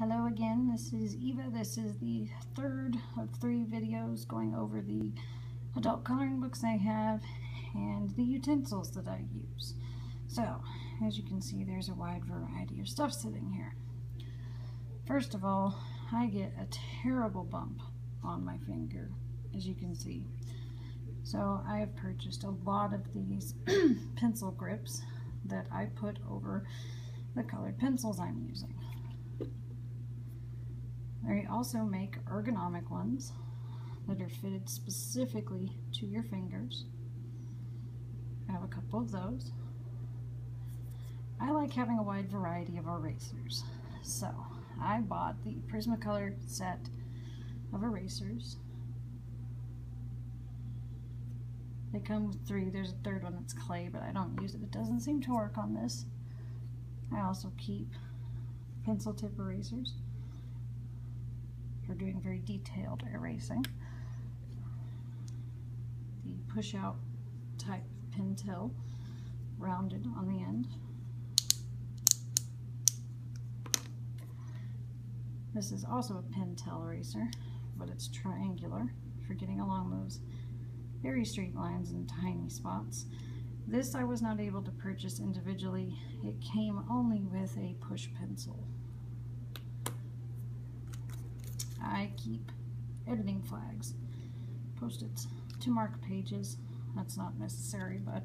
Hello again, this is Eva. This is the third of 3 videos going over the adult coloring books I have and the utensils that I use. So, as you can see, there's a wide variety of stuff sitting here. First of all, I get a terrible bump on my finger, as you can see. So I have purchased a lot of these pencil grips that I put over the colored pencils I'm using. They also make ergonomic ones that are fitted specifically to your fingers. I have a couple of those. I like having a wide variety of erasers, so I bought the Prismacolor set of erasers. They come with 3. There's a third one that's clay, but I don't use it. It doesn't seem to work on this. I also keep pencil tip erasers for doing very detailed erasing. The push-out type Pentel, rounded on the end. This is also a Pentel eraser, but it's triangular for getting along those very straight lines and tiny spots. This I was not able to purchase individually. It came only with a push pencil. I keep editing flags, post-its to mark pages. That's not necessary, but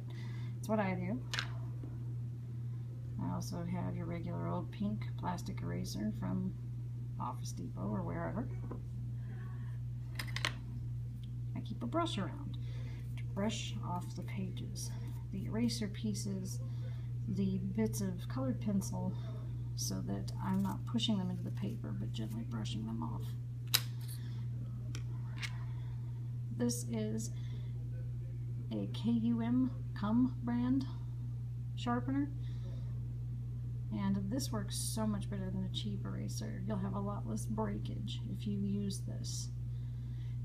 it's what I do. I also have your regular old pink plastic eraser from Office Depot or wherever. I keep a brush around to brush off the pages, the eraser pieces, the bits of colored pencil, so that I'm not pushing them into the paper but gently brushing them off. This is a cum brand sharpener, and this works so much better than a cheap eraser. You'll have a lot less breakage if you use this.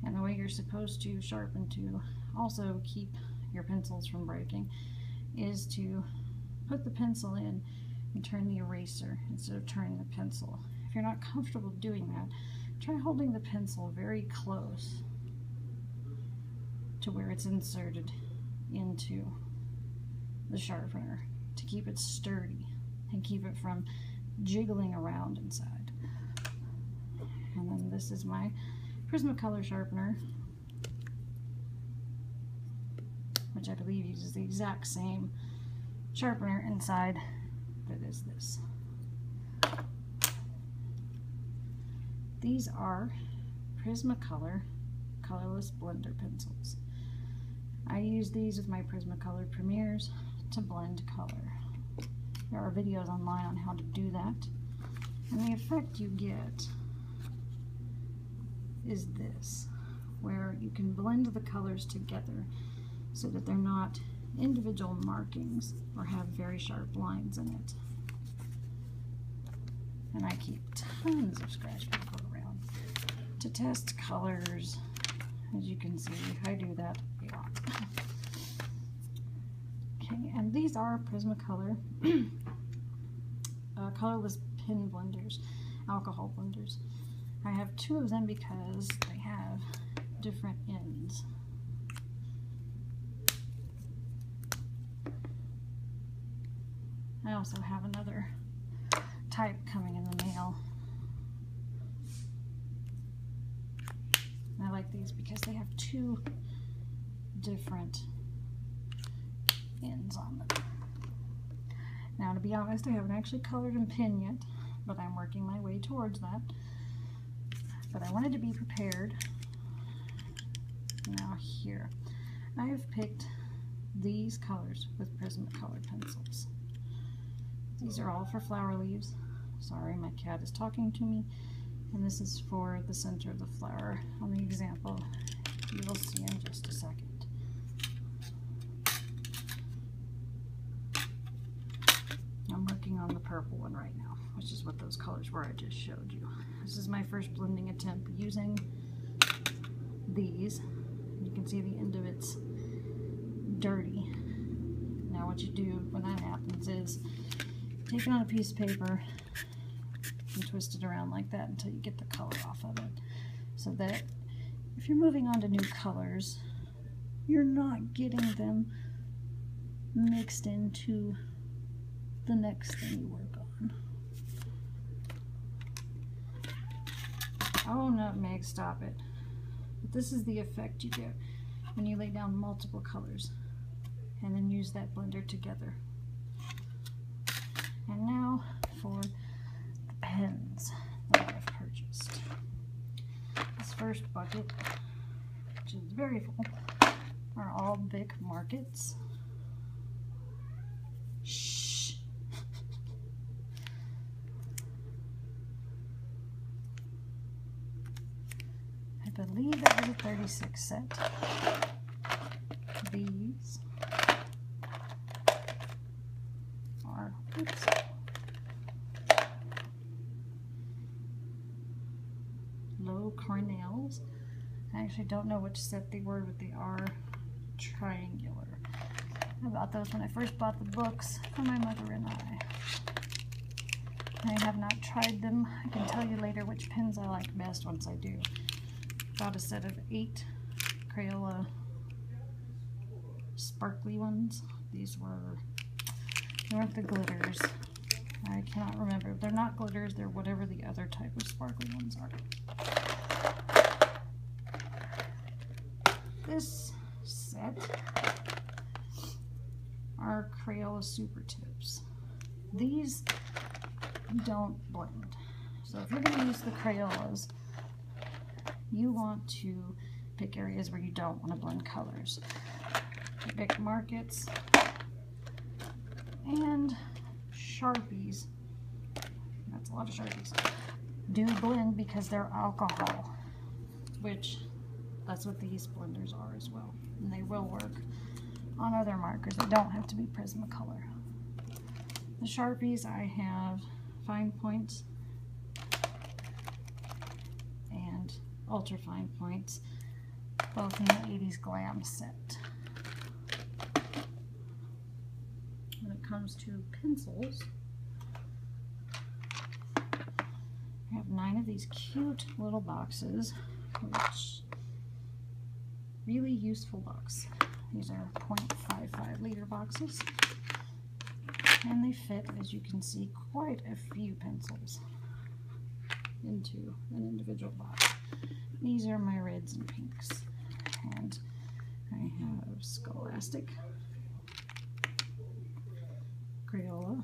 And the way you're supposed to sharpen to also keep your pencils from breaking is to put the pencil in and turn the eraser instead of turning the pencil. If you're not comfortable doing that, try holding the pencil very close to where it's inserted into the sharpener to keep it sturdy and keep it from jiggling around inside. And then this is my Prismacolor sharpener, which I believe uses the exact same sharpener inside that is this. These are Prismacolor colorless blender pencils. I use these with my Prismacolor Premiers to blend color. There are videos online on how to do that, and the effect you get is this, where you can blend the colors together so that they're not individual markings or have very sharp lines in it. And I keep tons of scratch paper around to test colors. As you can see, I do that a lot. Okay, and these are Prismacolor colorless pen blenders, alcohol blenders. I have 2 of them because they have different ends. I also have another type coming in the mail. And I like these because they have 2 different ends on them. Now, to be honest, I haven't actually colored and pen yet, but I'm working my way towards that. But I wanted to be prepared. Now here, I have picked these colors with Prismacolor pencils. These are all for flower leaves. Sorry, my cat is talking to me. And this is for the center of the flower on the example you will see in just a second. I'm working on the purple one right now, which is what those colors were I just showed you. This is my first blending attempt using these. You can see the end of it's dirty. Now what you do when that happens is take it on a piece of paper, can twist it around like that until you get the color off of it. So that if you're moving on to new colors, you're not getting them mixed into the next thing you work on. Oh, nutmeg, stop it. But this is the effect you get when you lay down multiple colors and then use that blender together. And now for the pens that I've purchased. This first bucket, which is very full, are all Bic Mark-Its. Shh. I believe that was a 36 set. These are, oops, low Cornells. I actually don't know which set they were, but they are triangular. I bought those when I first bought the books for my mother and I. I have not tried them. I can tell you later which pens I like best once I do. Got a set of 8 Crayola sparkly ones. These weren't the glitters. I cannot remember. They're not glitters, they're whatever the other type of sparkly ones are. This set are Crayola Super Tips. These don't blend. So if you're going to use the Crayolas, you want to pick areas where you don't want to blend colors. Bic Mark-Its and Sharpies, that's a lot of Sharpies, do blend because they're alcohol, which that's what these blenders are as well. And they will work on other markers. They don't have to be Prismacolor. The Sharpies, I have fine points and ultra fine points, both in the 80s Glam set. When it comes to pencils, I have 9 of these cute little boxes, which really useful box. These are 0.55 liter boxes, and they fit, as you can see, quite a few pencils into an individual box. These are my reds and pinks, and I have Scholastic, Crayola,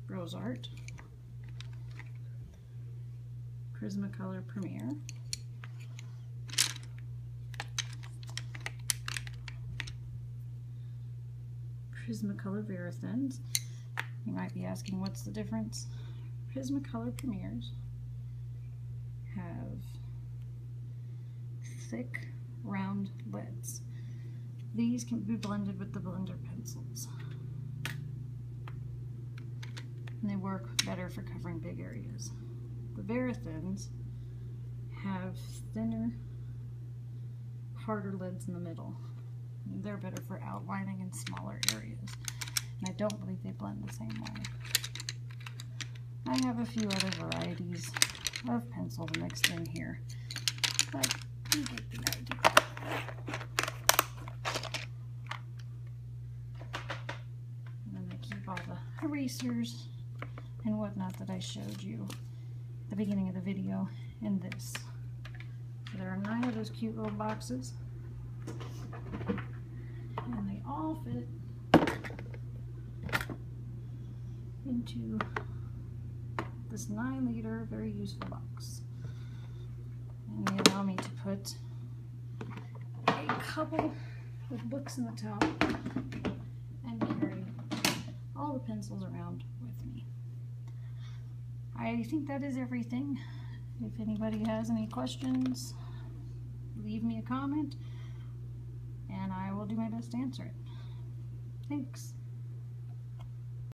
Rose Art, Prismacolor Premier, Prismacolor Verithin. You might be asking, what's the difference? Prismacolor Premiers have thick, round leads. These can be blended with the blender pencils, and they work better for covering big areas. The Verithins have thinner, harder lids in the middle. They're better for outlining in smaller areas, and I don't believe they blend the same way. I have a few other varieties of pencils mixed in here, but you get the idea. And then they keep all the erasers and whatnot that I showed you at the beginning of the video in this. So there are 9 of those cute little boxes, and they all fit into this 9-liter very useful box. And they allow me to put a couple of books in the top and carry all the pencils around with me. I think that is everything. If anybody has any questions, leave me a comment and I will do my best to answer it. Thanks.